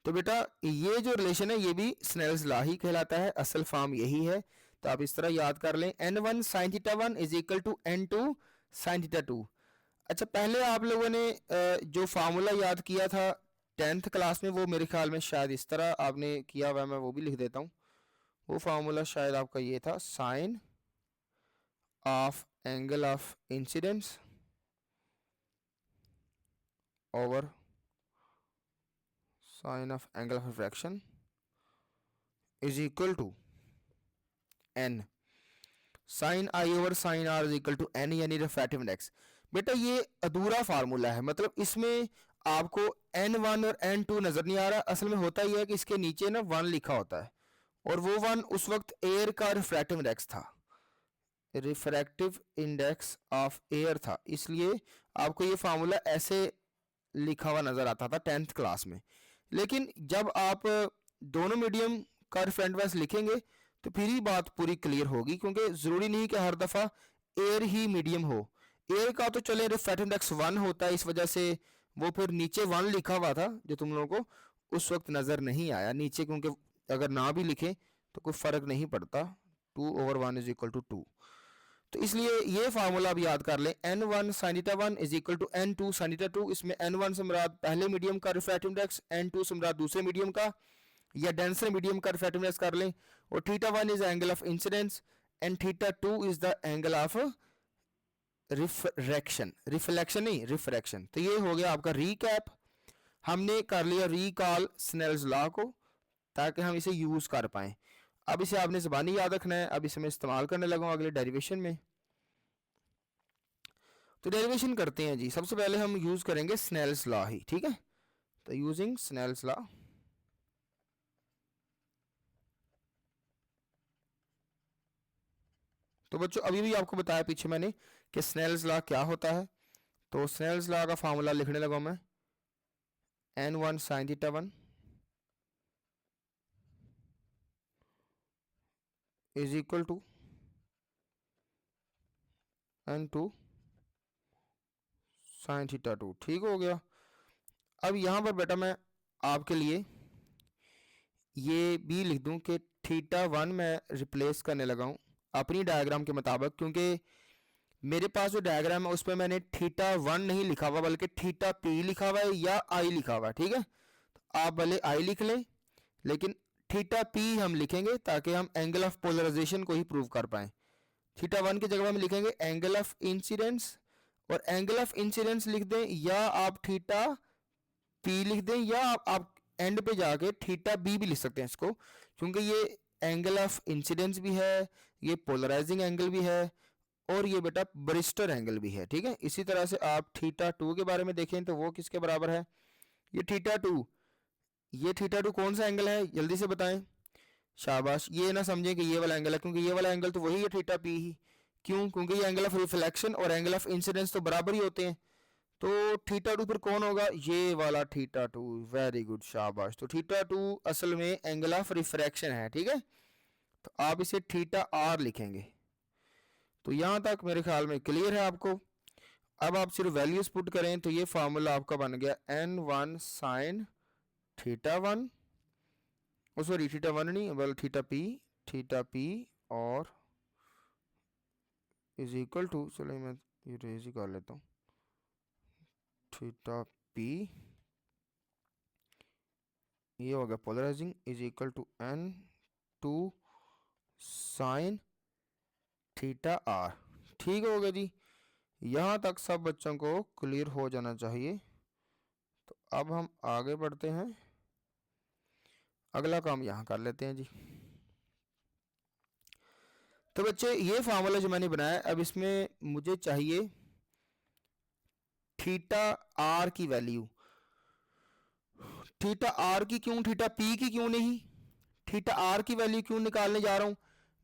Speaker 1: तो बेटा ये जो रिलेशन है ये भी स्नेल्स लॉ ही कहलाता है, असल फॉर्म यही है। तो आप इस तरह याद कर लें, N1 sin θ1 is equal to N2 sin θ2। अच्छा, पहले आप लोगों ने जो फार्मूला याद किया था 10th क्लास में, वो मेरे ख्याल में शायद इस तरह आपने किया हुआ है, मैं वो भी लिख देता हूँ। वो फार्मूला शायद आपका ये था, sine of angle of incidence over sine of angle of refraction is equal to n sine i over sine r is equal to n, यानी रिफ्रैक्टिव इंडेक्स। बेटा ये अधूरा फार्मूला है, मतलब इसमें आपको N1 और N2 नजर नहीं आ रहा। असल में होता ही है कि इसके नीचे ना 1 लिखा होता है, और वो 1 उस वक्त एयर का रिफ्रैक्टिव इंडेक्स था, रिफ्रैक्टिव इंडेक्स ऑफ एयर था, इसलिए आपको ये फार्मूला ऐसे लिखा हुआ नजर आता था 10th क्लास में। लेकिन जब आप दोनों मीडियम का रिफ्रैक्टिव इंडेक्स लिखेंगे तो फिर ही बात पूरी क्लियर होगी, क्योंकि जरूरी नहीं कि हर दफा एयर ही मीडियम हो। एयर का तो चले रिफ्रैक्टिव इंडेक्स 1 होता है, इस वजह से वो फिर नीचे 1 लिखा हुआ था, जो तुम लोगों को उस वक्त नजर नहीं आया नीचे, क्योंकि अगर ना भी लिखे तो कोई फर्क नहीं पड़ता, 2 ओवर 1 इज इक्वल टू 2। तो इसलिए ये फार्मूला आप याद कर लें, N1 sin θ1 is equal to N2 sin θ2। इसमें N1 से मुराद पहले मीडियम का रिफ्रैक्टिव इंडेक्स, N2 से मुराद दूसरे मीडियम का या डेंसर मीडियम का रिफ्रैक्टिव इंडेक्स कर लें, और θ1 is angle of incidence and θ2 is the angle of refraction, reflection नहीं रिफ्रैक्शन। तो ये हो गया आपका रीकैप। हमने कर लिया रिकॉल स्नेल्स लॉ को, ताकि हम इसे यूज कर पाएं। अब इसे आपने ज़बानी याद रखना है। अब इसे मैं इस्तेमाल करने लगा हूं अगले डेरिवेशन में। तो डेरिवेशन करते हैं जी। सबसे पहले हम यूज करेंगे स्नेल्स लॉ ही, ठीक है। तो यूजिंग स्नेल्स लॉ, तो बच्चों अभी भी आपको बताया पीछे मैंने कि स्नेल्स लॉ क्या होता है। तो स्नेल्स लॉ का फार्मूला लिखने लगा मैं, N1 sin θ1 is equal to N2 sin θ2। ठीक हो गया। अब यहां पर बेटा मैं आपके लिए ये भी लिख दूं कि θ1 मैं रिप्लेस करने लगा हूं अपनी डायग्राम के मुताबिक, क्योंकि मेरे पास जो डायग्राम है उस पर मैंने θ1 नहीं लिखा हुआ, बल्कि θp लिखा हुआ है या I लिखा हुआ है, ठीक है। तो आप भले I लिख लें, लेकिन θp हम लिखेंगे ताकि हम एंगल ऑफ पोलराइजेशन को ही प्रूव कर पाए। θ1 की जगह हम लिखेंगे एंगल ऑफ इंसिडेंस, और एंगल ऑफ इंसिडेंस लिख दें, या आप θp लिख दें, या आप एंड पे जाके θb भी लिख सकते हैं इसको, क्योंकि ये एंगल ऑफ इंसिडेंस भी है, ये पोलराइजिंग एंगल भी है, और ये बेटा बरिस्टर एंगल भी है, ठीक है। इसी तरह से आप θ2 के बारे में देखें तो वो किसके बराबर है, ये θ2। ये θ2 कौन सा एंगल है, जल्दी से बताएं। शाबाश। ये ना समझें कि ये वाला एंगल है, क्योंकि ये वाला एंगल तो वही है θp ही। क्यों? क्योंकि ये एंगल ऑफ रिफ्लेक्शन और एंगल ऑफ इंसिडेंस तो बराबर ही होते हैं। तो θ2 फिर कौन होगा, ये वाला θ2। वेरी गुड, शाबाश। तो θ2 असल में एंगल ऑफ रिफ्रैक्शन है, ठीक है। तो आप इसे θr लिखेंगे। तो यहां तक मेरे ख्याल में क्लियर है आपको। अब आप सिर्फ वैल्यूज पुट करें तो ये फार्मूला आपका बन गया n1 sine theta one, sorry theta one नहीं बल थीटा पी और इज इक्वल टू, चलो मैं ये रेज ही कर लेता हूँ, थीटा पी ये हो गया polarising is equal to n two sine theta r. ठीक हो गया जी, यहाँ तक सब बच्चों को क्लियर हो जाना चाहिए। तो अब हम आगे बढ़ते हैं, अगला काम यहाँ कर लेते हैं जी। तो बच्चे ये फार्मूला जो मैंने बनाया, अब इसमें मुझे चाहिए थीटा आर की वैल्यू। थीटा आर की क्यों, थीटा पी की क्यों नहीं, थीटा आर की वैल्यू क्यों निकालने जा रहा हूं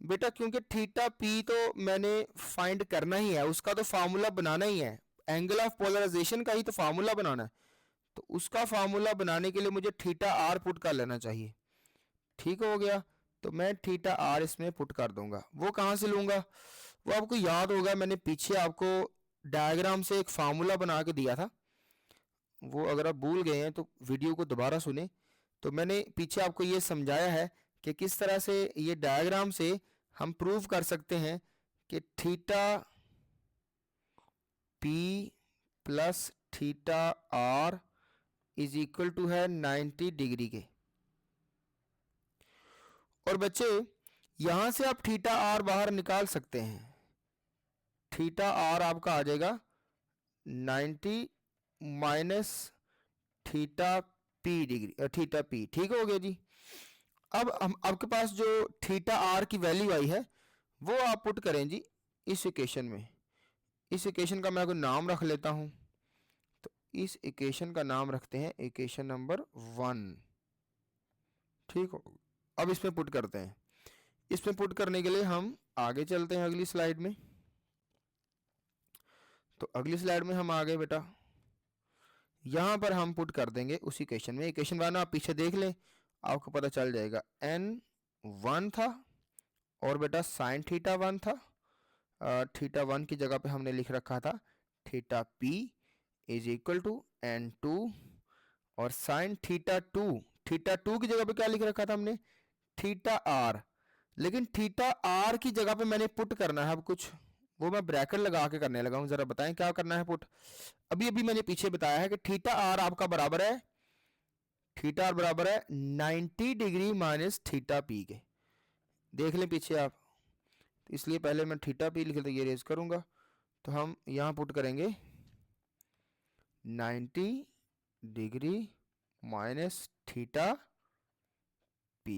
Speaker 1: बेटा, क्योंकि थीटा पी तो मैंने फाइंड करना ही है, उसका तो फार्मूला बनाना ही है, एंगल ऑफ पोलराइजेशन का ही तो फार्मूला बनाना है। तो उसका फार्मूला बनाने के लिए मुझे थीटा आर पुट कर लेना चाहिए। ठीक हो गया, तो मैं थीटा आर इसमें पुट कर दूंगा। वो कहाँ से लूंगा, वो आपको याद होगा, मैंने पीछे आपको डायग्राम से एक फार्मूला बना के दिया था, वो अगर आप भूल गए हैं तो वीडियो को दोबारा सुने। तो मैंने पीछे आपको ये समझाया है कि किस तरह से ये डायग्राम से हम प्रूव कर सकते हैं कि theta p plus theta r is equal to है 90 डिग्री के। और बच्चे यहां से आप थीटा आर बाहर निकाल सकते हैं, थीटा आर आपका आ जाएगा 90 minus theta P degree, theta P. ठीक हो गया जी। अब हम आपके पास जो थीटा आर की वैल्यू आई है वो आप पुट करें जी इस इक्वेशन में। इस इक्वेशन का मैं कोई नाम रख लेता हूं, तो इस इक्वेशन का नाम रखते हैं इक्वेशन नंबर 1। ठीक हो, अब इसमें पुट करते हैं। इसमें पुट करने के लिए हम आगे चलते हैं अगली स्लाइड में। तो अगली स्लाइड में हम आ गए बेटा, यहां पर हम पुट कर देंगे उसी इक्वेशन में। इक्वेशन 1 आप पीछे देख लें, आपको पता चल जाएगा n1 था और बेटा साइन थीटा 1 था। थीटा 1 की जगह पे हमने लिख रखा था theta p is equal to n2 और साइन थीटा 2, थीटा 2 की जगह पे क्या लिख रखा था हमने, थीटा r। लेकिन थीटा r की जगह पे मैंने पुट करना है अब कुछ, वो मैं ब्रैकेट लगा के करने लगा हूं। जरा बताएं क्या करना है पुट। अभी अभी मैंने पीछे बताया है कि थीटा r आपका बराबर है, थीटा r बराबर है 90 डिग्री माइनस थीटा p के। देख लें पीछे आप, तो इसलिए पहले मैं थीटा p लिख, तो ये रेज करूंगा, तो हम यहां पुट करेंगे 90 डिग्री माइनस थीटा p।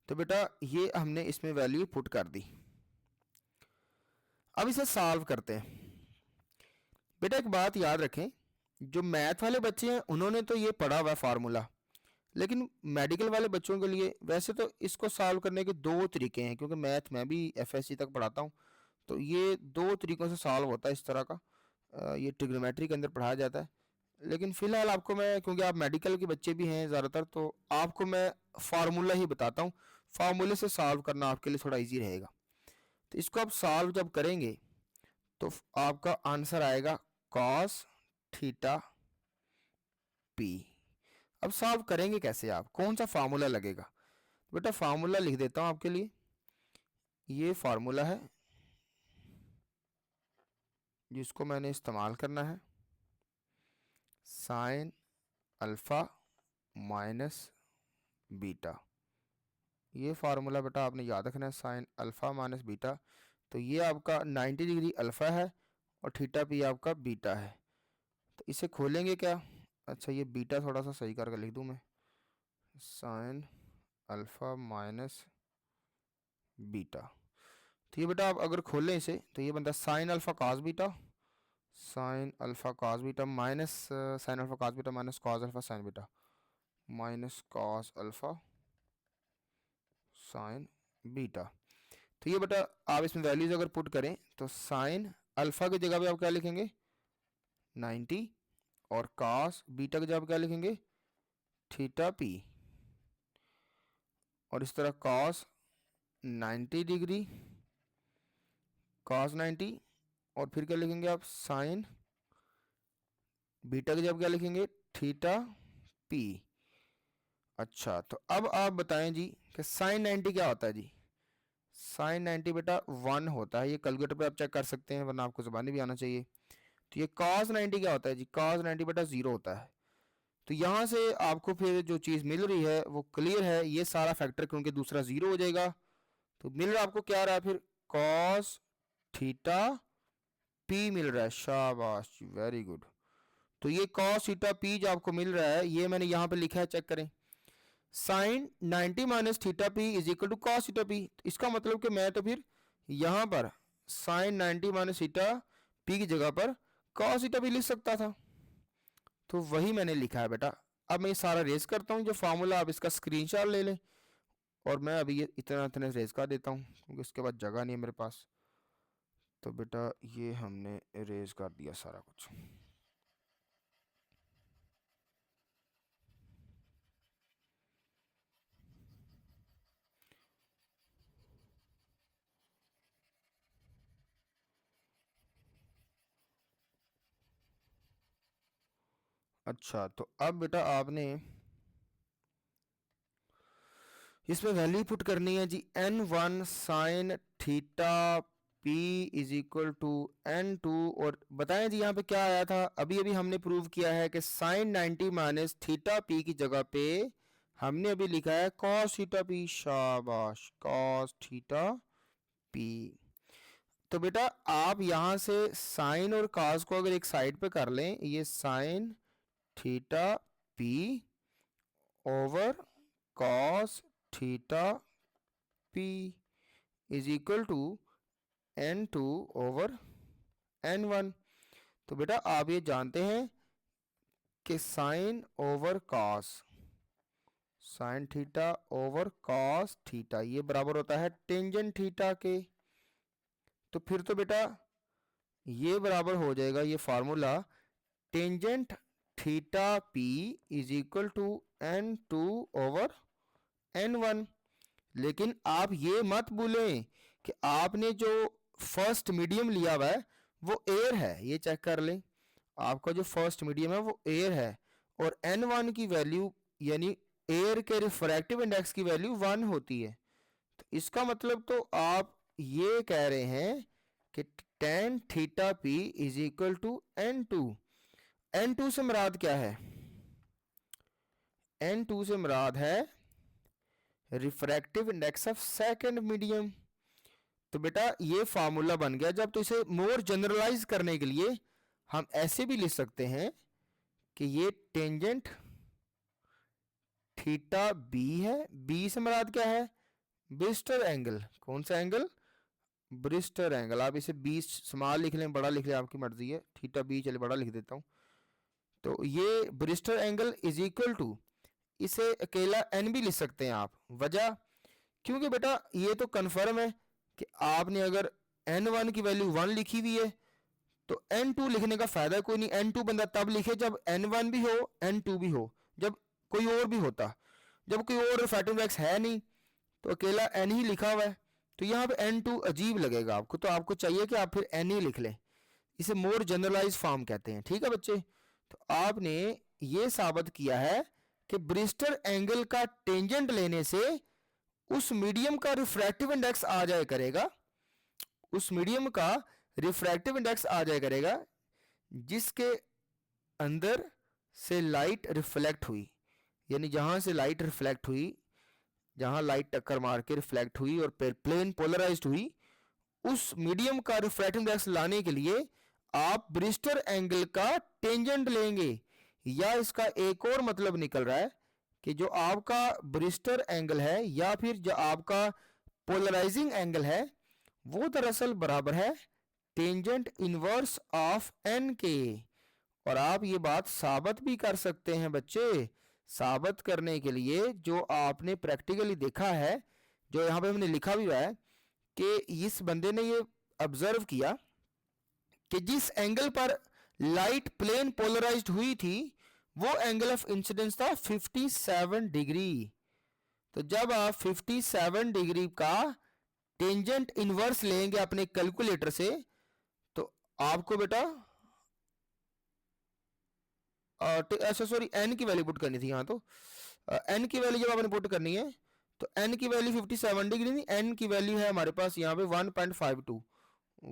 Speaker 1: तो बेटा ये हमने इसमें वैल्यू पुट कर दी। अब इसे सॉल्व करते हैं। बेटा एक बात याद रखें, जो मैथ वाले बच्चे हैं उन्होंने तो ये पढ़ा हुआ फार्मूला, लेकिन मेडिकल वाले बच्चों के लिए वैसे तो इसको सॉल्व करने के दो तरीके हैं, क्योंकि मैथ मैं भी एफएससी तक पढ़ाता हूँ, तो ये दो तरीकों से सॉल्व होता है इस तरह का। ये ट्रिग्नोमेट्री के अंदर पढ़ाया जाता है। लेकिन फिलहाल आपको मैं, क्योंकि आप मेडिकल के बच्चे भी हैं ज़्यादातर, तो आपको मैं फार्मूला ही बताता हूँ। फार्मूले से सॉल्व करना आपके लिए थोड़ा ईजी रहेगा। तो इसको आप सॉल्व जब करेंगे तो आपका आंसर आएगा कॉस थीटा पी। अब सॉल्व करेंगे कैसे, आप कौन सा फार्मूला लगेगा, बेटा फार्मूला लिख देता हूं आपके लिए। ये फार्मूला है जिसको मैंने इस्तेमाल करना है, साइन अल्फा माइनस बीटा। ये फार्मूला बेटा आपने याद रखना है, साइन अल्फा माइनस बीटा। तो ये आपका 90 डिग्री अल्फा है और थीटा पी आपका बीटा है। तो इसे खोलेंगे क्या, अच्छा ये बीटा थोड़ा सा सही करके लिख दूं मैं, साइन अल्फा माइनस बीटा। तो ये बेटा आप अगर खोलें इसे तो ये बनता है sine alpha cos beta, sine alpha cos beta minus sine alpha cos beta minus cos alpha sign beta minus cos alpha sign beta. तो ये बेटा आप इसमें वैल्यूज अगर पुट करें तो साइन अल्फा की जगह पे आप क्या लिखेंगे 90 और कॉस बीटा की जगह पे क्या लिखेंगे थीटा पी, और इस तरह कॉस 90 डिग्री कॉस 90 और फिर क्या लिखेंगे आप, साइन बीटा की जब क्या लिखेंगे, थीटा पी। अच्छा, तो अब आप बताएं जी कि साइन 90 क्या होता है जी। साइन 90 बेटा 1 होता है, ये कैलकुलेटर पे आप चेक कर सकते हैं, वरना आपको ज़बानी भी आना चाहिए। तो ये cos 90 क्या होता है जी, cos 90 बेटा 0 होता है। तो यहाँ से आपको फिर जो चीज़ मिल रही है वो क्लियर है, ये सारा फैक्टर क्योंकि दूसरा 0 हो जाएगा। तो मिल रहा आपको क्या रहा है फिर, cos थीटा पी मिल रहा है। शाबाश, वेरी गुड। तो ये cos थीटा पी जो आपको मिल रहा है, ये मैंने यहाँ पे लिखा है, चेक करें। Sine 90 minus theta p is equal to cos theta p. इसका मतलब कि मैं तो फिर यहाँ पर साइन 90 माइनस थीटा पी की जगह पर कॉस थीटा पी लिख सकता था। तो वही मैंने लिखा है बेटा। अब मैं ये सारा रेज करता हूँ जो फार्मूला, आप इसका स्क्रीनशॉट ले लें, और मैं अभी ये इतना इतने रेज कर देता हूँ क्योंकि इसके बाद जगह नहीं है मेरे पास। तो बेटा ये हमने रेज कर दिया सारा कुछ। अच्छा, तो अब बेटा आपने इसमें वैल्यू पुट करनी है जी, n1 sine theta p is equal to n2। और बताएं जी यहाँ पे क्या आया था, अभी अभी हमने प्रूव किया है कि साइन 90 माइनस थीटा p की जगह पे हमने अभी लिखा है cos थीटा p। शाबाश, cos थीटा p। तो बेटा आप यहाँ से साइन और cos को अगर एक साइड पे कर लें, ये sine theta p over cos theta p is equal to n2 over n1। तो बेटा आप ये जानते हैं कि sine over cos, sine theta over cos theta ये बराबर होता है टेंजेंट थीटा के। तो फिर तो बेटा ये बराबर हो जाएगा, ये formula, tangent theta p is equal to n2 over n1। लेकिन आप ये मत भूलें कि आपने जो फर्स्ट मीडियम लिया हुआ है वो एयर है, ये चेक कर लें। आपका जो फर्स्ट मीडियम है वो एयर है, और n1 की वैल्यू यानी एयर के रिफ्रैक्टिव इंडेक्स की वैल्यू 1 होती है। तो इसका मतलब तो आप ये कह रहे हैं कि tan theta p is equal to n2। n2 से मुराद क्या है, n2 से मुराद है refractive index of second medium. तो बेटा ये फार्मूला बन गया। जब तो इसे मोर जनरलाइज करने के लिए हम ऐसे भी लिख सकते हैं कि ये टेंजेंट थीटा बी है। बी से मुराद क्या है, ब्रिस्टर एंगल। कौन सा एंगल, ब्रिस्टर एंगल। आप इसे बी स्मॉल लिख लें, बड़ा लिख लें, आपकी मर्जी है। थीटा बी चलिए बड़ा लिख देता हूं। तो ये Brewster angle is equal to, इसे अकेला एन भी लिख सकते हैं आप। वजह, क्योंकि बेटा ये तो कन्फर्म है कि आपने अगर n1 की वैल्यू 1 लिखी हुई है तो n2 लिखने का फायदा कोई नहीं। n2 बंदा तब लिखे जब n1 भी हो n2 भी हो, जब कोई और भी होता। जब कोई और रिफ्रैक्टिव इंडेक्स है नहीं तो अकेला n ही लिखा हुआ है, तो यहाँ पे n2 अजीब लगेगा आपको। तो आपको चाहिए कि आप फिर n ही लिख लें, इसे मोर जनरलाइज फॉर्म कहते हैं। ठीक है बच्चे, तो आपने ये साबित किया है कि ब्रिस्टर एंगल का टेंजेंट लेने से उस मीडियम का रिफ्रैक्टिव इंडेक्स आ जाया करेगा, उस मीडियम का रिफ्रैक्टिव इंडेक्स आ जाया करेगा जिसके अंदर से लाइट रिफ्लेक्ट हुई। यानी जहां से लाइट रिफ्लेक्ट हुई, जहां लाइट टक्कर मार के रिफ्लेक्ट हुई और प्लेन पोलराइज्ड हुई, उस मीडियम का रिफ्रैक्टिव इंडेक्स लाने के लिए आप ब्रिस्टर एंगल का टेंजेंट लेंगे। या इसका एक और मतलब निकल रहा है कि जो आपका ब्रिस्टर एंगल है या फिर जो आपका पोलराइजिंग एंगल है वो दरअसल बराबर है टेंजेंट इनवर्स ऑफ एन के। और आप ये बात साबित भी कर सकते हैं बच्चे। साबित करने के लिए जो आपने प्रैक्टिकली देखा है, जो यहाँ पे हमने लिखा भी हुआ है कि इस बंदे ने ये ऑब्जर्व किया कि जिस एंगल पर लाइट प्लेन पोलराइज्ड हुई थी वो एंगल ऑफ इंसिडेंस था 57 डिग्री। तो जब आप 57 डिग्री का टेंजेंट इनवर्स लेंगे अपने कैलकुलेटर से, तो आपको बेटा अच्छा सॉरी एन की वैल्यू पुट करनी थी यहाँ तो। एन की वैल्यू जब आपने पुट करनी है तो एन की वैल्यू 57 डिग्री नहीं, एन की वैल्यू है हमारे पास यहाँ पे 1.52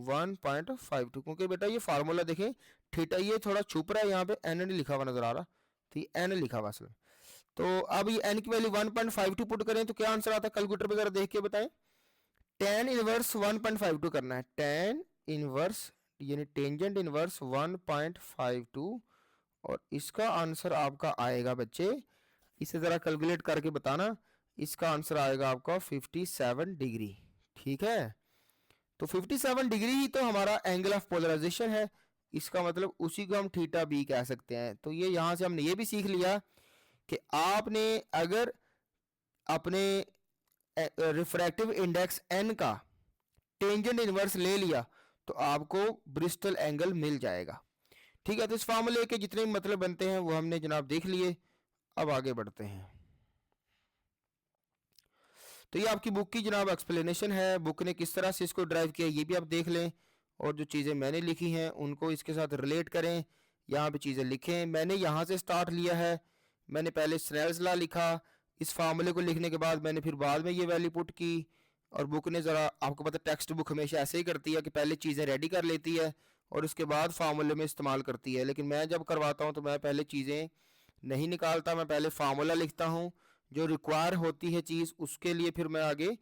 Speaker 1: 1.52, क्योंकि बेटा ये फार्मूला देखें थीटा ये थोड़ा छुप रहा है, यहाँ पे एन नहीं लिखा हुआ नजर आ रहा, ठीक एन लिखा हुआ असल। तो अब ये एन की वैल्यू 1.52 पुट करें तो क्या आंसर आता है कैलकुलेटर पे जरा देख के बताएं। tan इनवर्स 1.52 करना है, tan इनवर्स यानी टेंजेंट इनवर्स 1.52, और इसका आंसर आपका आएगा बच्चे, इसे जरा कैलकुलेट करके बताना, इसका आंसर आएगा आपका 57 डिग्री। ठीक है, तो 57 डिग्री ही तो हमारा एंगल ऑफ पोलराइजेशन है, इसका मतलब उसी को हम थीटा बी कह सकते हैं। तो ये यहां से हमने ये भी सीख लिया कि आपने अगर अपने रिफ्रैक्टिव इंडेक्स एन का टेंजेंट इनवर्स ले लिया तो आपको ब्रिस्टल एंगल मिल जाएगा। ठीक है, तो इस फार्मूले के जितने भी मतलब बनते हैं वो हमने जनाब देख लिए। अब आगे बढ़ते हैं। तो ये आपकी बुक की जनाब एक्सप्लेनेशन है, बुक ने किस तरह से इसको ड्राइव किया ये भी आप देख लें, और जो चीज़ें मैंने लिखी हैं उनको इसके साथ रिलेट करें, यहाँ पे चीज़ें लिखें। मैंने यहाँ से स्टार्ट लिया है, मैंने पहले स्नेल्स लॉ लिखा, इस फार्मूले को लिखने के बाद मैंने फिर बाद में ये वैल्यू पुट की, और बुक ने ज़रा, आपको पता टेक्स्ट बुक हमेशा ऐसे ही करती है कि पहले चीज़ें रेडी कर लेती है और उसके बाद फार्मूले में इस्तेमाल करती है, लेकिन मैं जब करवाता हूँ तो मैं पहले चीज़ें नहीं निकालता, मैं पहले फार्मूला लिखता हूँ, जो रिक्वायर होती है चीज़ उसके लिए फिर मैं आगे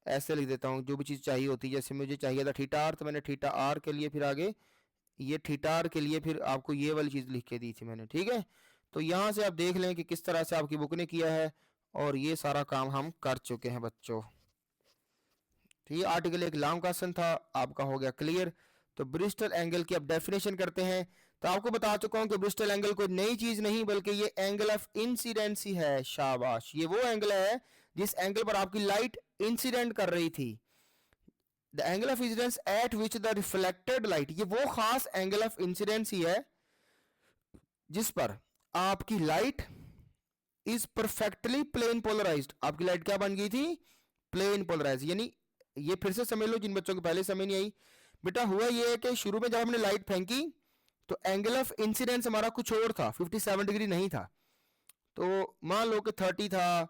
Speaker 1: ऐसे लिख देता हूँ जो भी चीज़ चाहिए होती है। जैसे मुझे चाहिए था थीटा आर, तो मैंने थीटा आर के लिए फिर आगे ये थीटा आर के लिए फिर आपको ये वाली चीज़ लिख के दी थी मैंने। ठीक है, तो यहाँ से आप देख लें कि किस तरह से आपकी बुक ने किया है, और ये सारा काम हम कर चुके हैं बच्चों। तो ये आर्टिकल एक लॉन्ग क्वेश्चन था, आपका हो गया क्लियर। तो ब्रिस्टल एंगल की अब डेफिनेशन करते हैं। तो आपको बता चुका हूं कि ब्रिस्टल एंगल कोई नई चीज नहीं बल्कि ये एंगल ऑफ इंसिडेंस ही है। शाबाश, ये वो एंगल है जिस एंगल पर आपकी लाइट इंसिडेंट कर रही थी। The angle of incidence at which the reflected light, ये वो खास एंगल ऑफ इंसिडेंस ही है जिस पर आपकी light is perfectly plane polarised. आपकी लाइट क्या बन गई थी? Plane polarise. यानी ये फिर से समझ लो जिन बच्चों को पहले समझ नहीं आई, बेटा हुआ ये है कि शुरू में जब हमने लाइट फेंकी तो एंगल ऑफ इंसिडेंस हमारा कुछ और था, 57 डिग्री नहीं था। तो मान लो कि 30 था,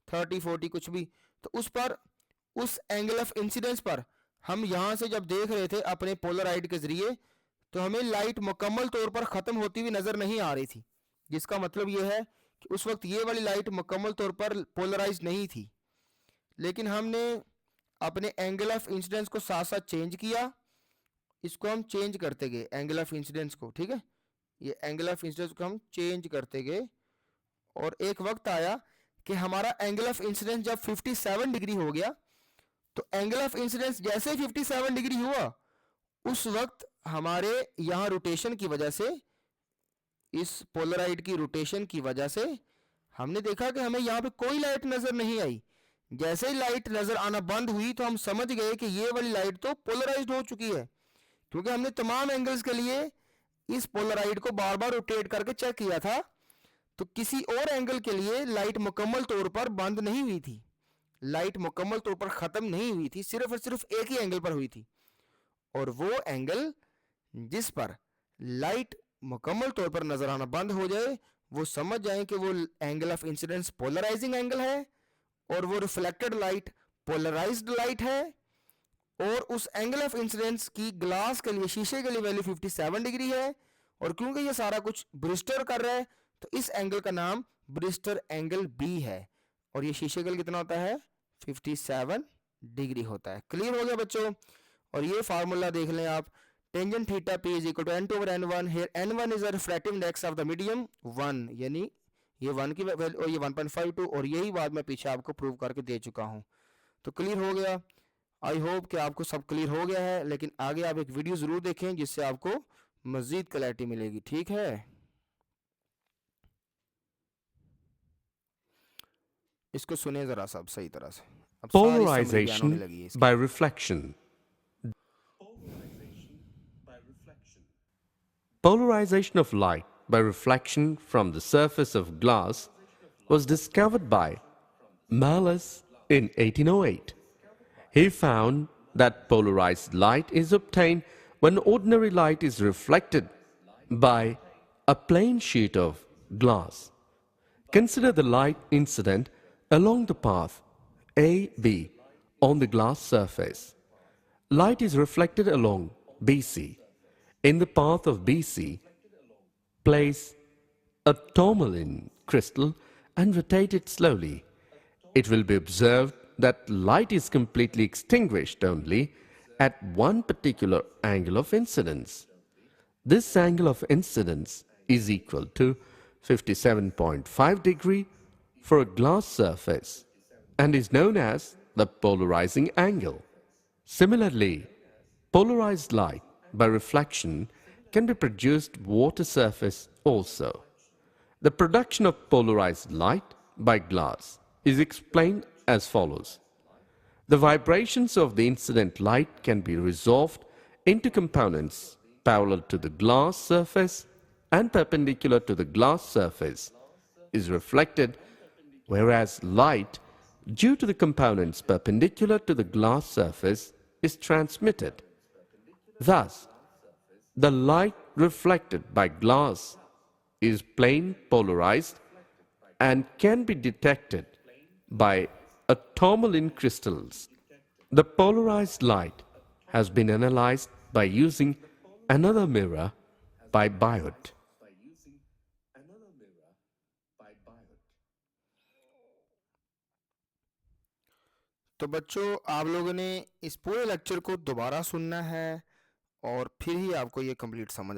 Speaker 1: 30 40 कुछ भी, तो उस पर, उस एंगल ऑफ इंसिडेंस पर हम यहां से जब देख रहे थे अपने पोलराइड के जरिए, तो हमें लाइट मुकम्मल तौर पर खत्म होती हुई नजर नहीं आ रही थी, जिसका मतलब यह है कि उस वक्त ये वाली लाइट मुकम्मल तौर पर पोलराइज नहीं थी। लेकिन हमने अपने एंगल ऑफ इंसिडेंस को साथ साथ चेंज किया, इसको हम चेंज करते गए एंगल ऑफ इंसिडेंस को। ठीक है, ये एंगल ऑफ इंसिडेंस को हम चेंज करते गए, और एक वक्त आया कि हमारा एंगल ऑफ इंसिडेंस जब 57 डिग्री हो गया, तो एंगल ऑफ इंसिडेंस जैसे 57 डिग्री हुआ उस वक्त हमारे यहाँ रोटेशन की वजह से, इस पोलराइड की रोटेशन की वजह से हमने देखा कि हमें यहाँ पे कोई लाइट नजर नहीं आई। जैसे ही लाइट नजर आना बंद हुई तो हम समझ गए कि ये वाली लाइट तो पोलराइज्ड हो चुकी है, क्योंकि हमने तमाम एंगल्स के लिए इस पोलराइड को बार बार रोटेट करके चेक किया था, तो किसी और एंगल के लिए लाइट मुकम्मल तौर पर बंद नहीं हुई थी, लाइट मुकम्मल तौर पर खत्म नहीं हुई थी, सिर्फ और सिर्फ एक ही एंगल पर हुई थी, और वो एंगल जिस पर लाइट मुकम्मल तौर पर नजर आना बंद हो जाए वो समझ जाए कि वो angle of incidence polarising angle है, और वो रिफ्लेक्टेड लाइट पोलराइज्ड लाइट है, और उस एंगल ऑफ इंसिडेंस की ग्लास के लिए, शीशे के लिए वैल्यू 57 डिग्री है, और क्योंकि ये सारा कुछ ब्रिस्टर कर रहा है तो इस एंगल का नाम ब्रिस्टर एंगल बी है, और ये शीशे के लिए कितना होता है? 57 डिग्री होता है। क्लियर हो गया बच्चों? और ये फार्मूला देख लें आप, tangent theta p is equal to n two over n1, here n1 is the refractive index of the medium 1, यानी ये 1 की वैल्यू, और ये 1.52, और यही बात मैं पीछे आपको प्रूव करके दे चुका हूं। तो क्लियर हो गया? आई होप कि आपको सब क्लियर हो गया है, लेकिन आगे आप एक वीडियो जरूर देखें जिससे आपको मजीद क्लैरिटी मिलेगी। ठीक है, इसको सुने जरा सब सही तरह से। अब
Speaker 2: Polarization by reflection. Polarization of light by reflection from the surface of glass was discovered by Malus in 1808. He found that polarized light is obtained when ordinary light is reflected by a plain sheet of glass. Consider the light incident along the path AB on the glass surface. Light is reflected along BC. In the path of BC, place a tourmaline crystal and rotate it slowly. It will be observed that light is completely extinguished only at one particular angle of incidence. This angle of incidence is equal to 57.5 degree for a glass surface and is known as the polarizing angle. Similarly, polarized light by reflection can be produced water surface also. The production of polarized light by glass is explained as follows. The vibrations of the incident light can be resolved into components parallel to the glass surface and perpendicular to the glass surface is reflected, whereas light due to the components perpendicular to the glass surface is transmitted. Thus, the light reflected by glass is plane polarized and can be detected by a tourmaline crystals. The polarized light has been analyzed by using another mirror by Biot.
Speaker 1: तो बच्चों, आप लोगों ने इस पूरे lecture को दोबारा सुनना है और फिर ही आपको ये कंप्लीट समझ